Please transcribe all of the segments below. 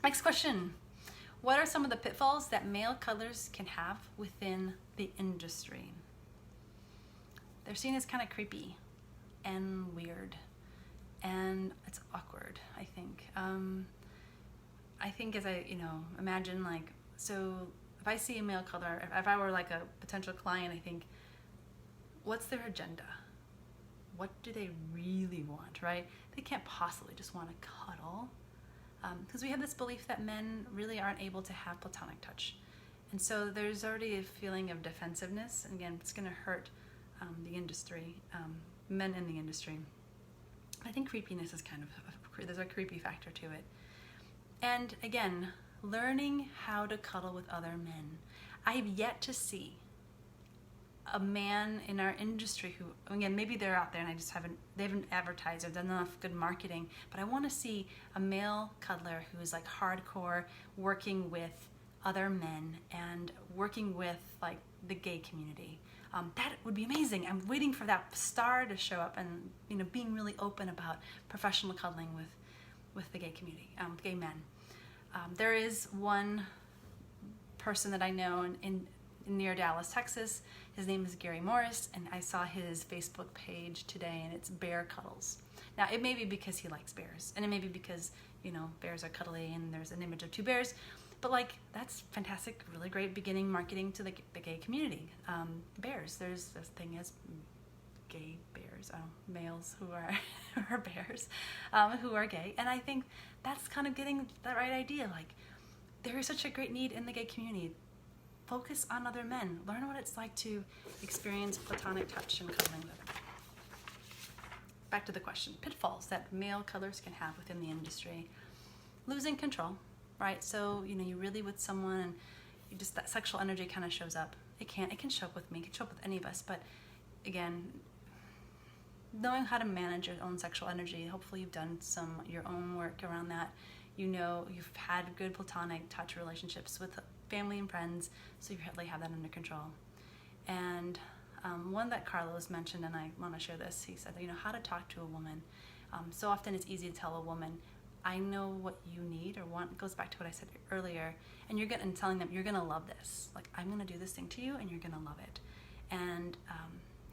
Next question. What are some of the pitfalls that male cuddlers can have within the industry? They're seen as kind of creepy and weird, and it's awkward, I think. I think as I, imagine like, so if I see a male cuddler, if I were like a potential client, I think, what's their agenda? What do they really want, right? They can't possibly just want to cuddle. Because we have this belief that men really aren't able to have platonic touch. And so there's already a feeling of defensiveness. And again, it's going to hurt the industry, men in the industry. I think creepiness is there's a creepy factor to it. And again, learning how to cuddle with other men. I have yet to see a man in our industry who, again, maybe they're out there and they haven't advertised or done enough good marketing, but I want to see a male cuddler who is like hardcore working with other men and working with like the gay community. That would be amazing. I'm waiting for that star to show up and being really open about professional cuddling with the gay community, gay men. There is one person that I know in near Dallas, Texas. His name is Gary Morris, and I saw his Facebook page today, and it's Bear Cuddles. Now, it may be because he likes bears, and it may be because, bears are cuddly, and there's an image of two bears, but like, that's fantastic, really great beginning marketing to the gay community. Bears, there's this thing as gay bears, males who are bears, who are gay, and I think that's kind of getting that right idea. Like, there is such a great need in the gay community. Focus on other men. Learn what it's like to experience platonic touch and cuddling with them. Back to the question. Pitfalls that male cuddlers can have within the industry. Losing control, right? So, you're really with someone and just that sexual energy kind of shows up. It can show up with me, it can show up with any of us, but again, knowing how to manage your own sexual energy. Hopefully you've done your own work around that. You've had good platonic touch relationships with family and friends, so you really have that under control. And one that Carlos mentioned, and I want to share this, he said, how to talk to a woman. So often it's easy to tell a woman, I know what you need or want. It goes back to what I said earlier, and telling them, you're going to love this. Like, I'm going to do this thing to you, and you're going to love it. And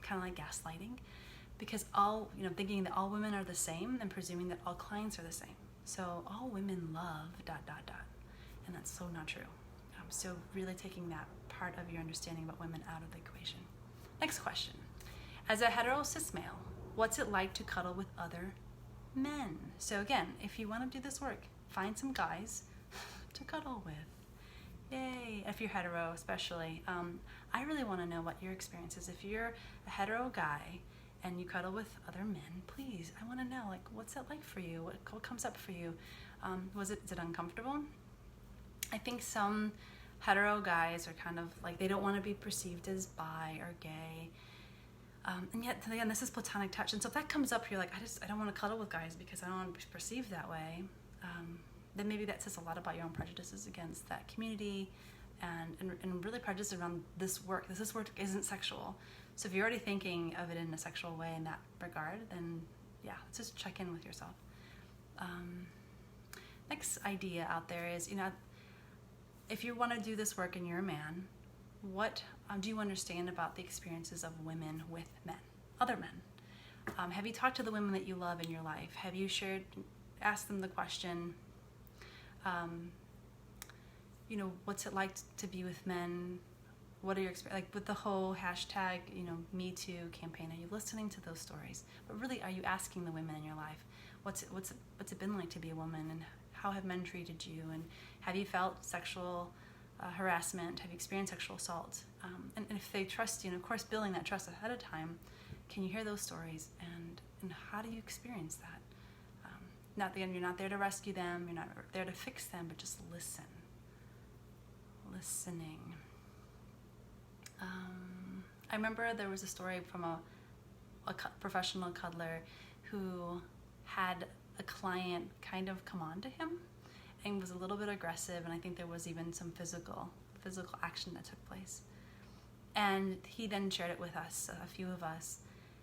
kind of like gaslighting, because thinking that all women are the same and presuming that all clients are the same. So all women love ... And that's so not true. So really taking that part of your understanding about women out of the equation. Next question. As a hetero cis male, what's it like to cuddle with other men? So again, if you want to do this work, find some guys to cuddle with. Yay, if you're hetero especially. I really want to know what your experience is. If you're a hetero guy and you cuddle with other men, please, I want to know, like, what's that like for you? What comes up for you? Is it uncomfortable? I think some hetero guys are kind of like, they don't want to be perceived as bi or gay. And yet, again, this is platonic touch. And so if that comes up, you're like, I don't want to cuddle with guys because I don't want to be perceived that way. Then maybe that says a lot about your own prejudices against that community and really prejudice around this work. This work isn't sexual. So if you're already thinking of it in a sexual way in that regard, then yeah, let's just check in with yourself. Next idea out there is, if you want to do this work and you're a man, what do you understand about the experiences of women with men, other men? Have you talked to the women that you love in your life? Have you asked them the question, what's it like to be with men? What are your experiences? Like with the whole hashtag, Me Too campaign, are you listening to those stories? But really, are you asking the women in your life, what's it been like to be a woman, and how have men treated you, and have you felt sexual harassment? Have you experienced sexual assault? And if they trust you, and of course building that trust ahead of time, can you hear those stories, and how do you experience that? You're not there to rescue them, you're not there to fix them, but just listen. Listening. I remember there was a story from a professional cuddler who had a client kind of come on to him and was a little bit aggressive, and I think there was even some physical action that took place. And he then shared it with us, a few of us,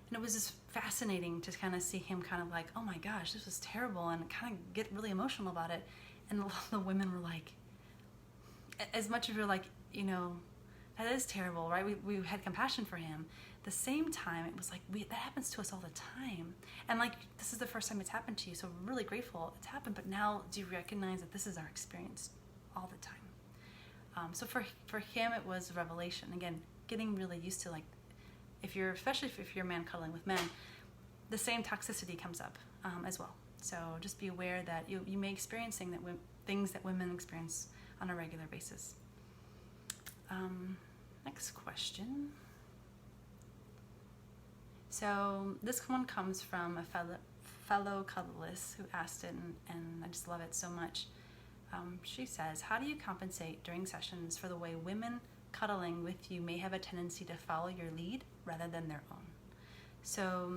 and it was just fascinating to kind of see him kind of like, oh my gosh, this was terrible, and kind of get really emotional about it. And a lot of the women were like, as much as we were like, that is terrible, right? We had compassion for him. At the same time, it was like, that happens to us all the time. And like, this is the first time it's happened to you, so we're really grateful it's happened, but now do you recognize that this is our experience all the time? So for him, it was revelation. Again, getting really used to, like, especially if you're a man cuddling with men, the same toxicity comes up as well. So just be aware that you may experience things that women experience on a regular basis. Next question. So this one comes from a fellow cuddlist who asked it, and I just love it so much. She says, how do you compensate during sessions for the way women cuddling with you may have a tendency to follow your lead rather than their own? So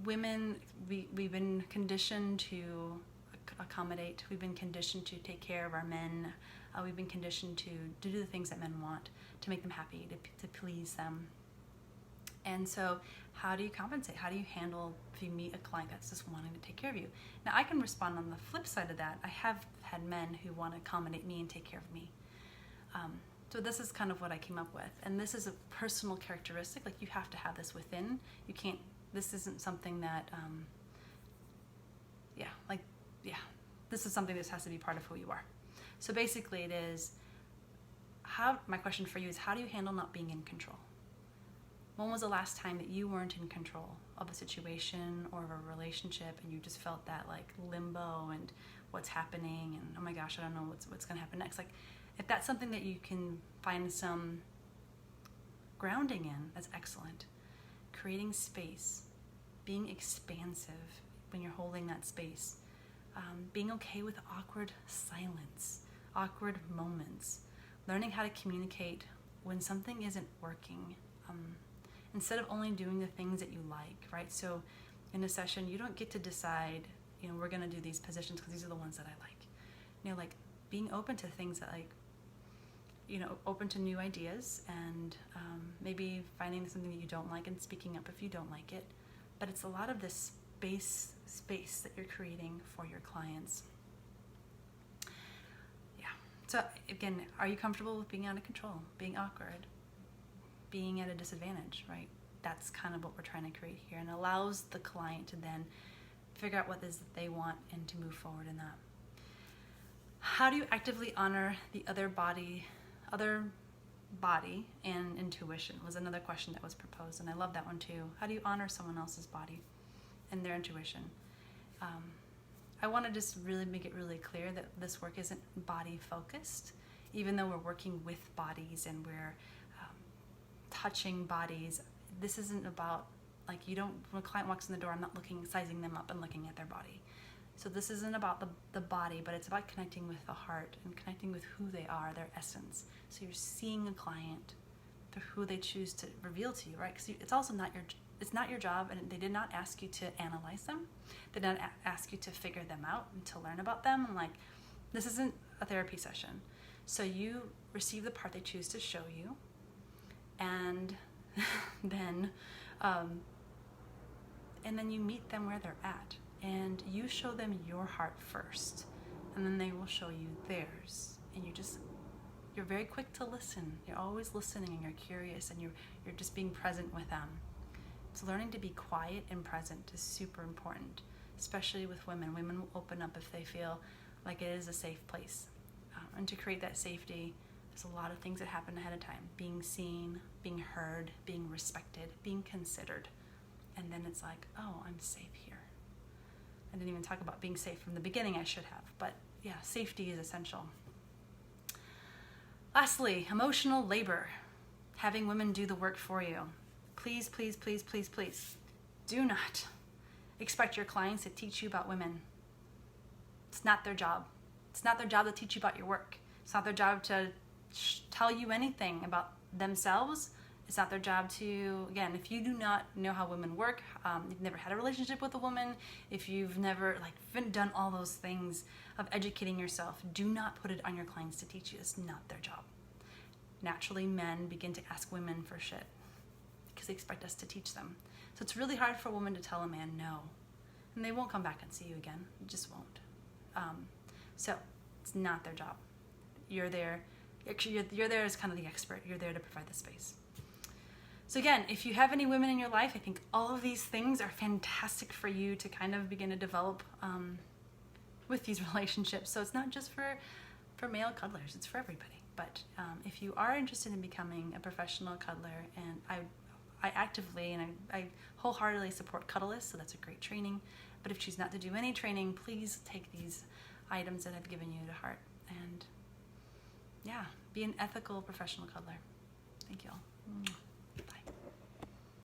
women, we've been conditioned to accommodate. We've been conditioned to take care of our men. We've been conditioned to do the things that men want, to make them happy, to please them. And so how do you compensate? How do you handle if you meet a client that's just wanting to take care of you? Now, I can respond on the flip side of that. I have had men who want to accommodate me and take care of me. So this is kind of what I came up with. And this is a personal characteristic. Like, you have to have this within. You can't, this isn't something that, this is something that has to be part of who you are. So basically it is, my question for you is, how do you handle not being in control? When was the last time that you weren't in control of a situation or of a relationship, and you just felt that like limbo and what's happening, and oh my gosh, I don't know what's going to happen next? Like, if that's something that you can find some grounding in, that's excellent. Creating space, being expansive when you're holding that space, being okay with awkward silence, awkward moments, learning how to communicate when something isn't working, instead of only doing the things that you like, right? So in a session, you don't get to decide, we're going to do these positions because these are the ones that I like. Like, being open to things that, like, open to new ideas, and maybe finding something that you don't like and speaking up if you don't like it. But it's a lot of this space that you're creating for your clients. Yeah. So again, are you comfortable with being out of control, being awkward, being at a disadvantage, right? That's kind of what we're trying to create here, and allows the client to then figure out what it is that they want and to move forward in that. How do you actively honor the other body and intuition was another question that was proposed, and I love that one too. How do you honor someone else's body and their intuition? I want to just really make it really clear that this work isn't body focused, even though we're working with bodies and we're touching bodies. This isn't about, like, when a client walks in the door, I'm not sizing them up and looking at their body. So this isn't about the body, but it's about connecting with the heart and connecting with who they are, their essence. So you're seeing a client through who they choose to reveal to you, right? Because it's also not your job, and they did not ask you to analyze them. They did not ask you to figure them out and to learn about them. And like, this isn't a therapy session. So you receive the part they choose to show you, and then you meet them where they're at. And you show them your heart first, and then they will show you theirs. And you're very quick to listen. You're always listening, and you're curious, and you're just being present with them. So learning to be quiet and present is super important, especially with women. Women will open up if they feel like it is a safe place. And to create that safety, there's a lot of things that happen ahead of time. Being seen, being heard, being respected, being considered. And then it's like, oh, I'm safe here. I didn't even talk about being safe from the beginning. I should have. But yeah, safety is essential. Lastly, emotional labor. Having women do the work for you. Please, please, please, please, please, do not expect your clients to teach you about women. It's not their job. It's not their job to teach you about your work. It's not their job to tell you anything about themselves. It's not their job to, again, if you do not know how women work, you've never had a relationship with a woman, if you've never done all those things of educating yourself, do not put it on your clients to teach you. It's not their job. Naturally, men begin to ask women for shit because they expect us to teach them. So it's really hard for a woman to tell a man no, and they won't come back and see you again. It just won't. So it's not their job. You're there. Actually, you're there as kind of the expert. You're there to provide the space. So again, if you have any women in your life, I think all of these things are fantastic for you to kind of begin to develop with these relationships. So it's not just for male cuddlers, it's for everybody. But if you are interested in becoming a professional cuddler, and I actively and I wholeheartedly support Cuddlist, so that's a great training. But if you choose not to do any training, please take these items that I've given you to heart. And yeah, be an ethical professional cuddler. Thank you all. Bye.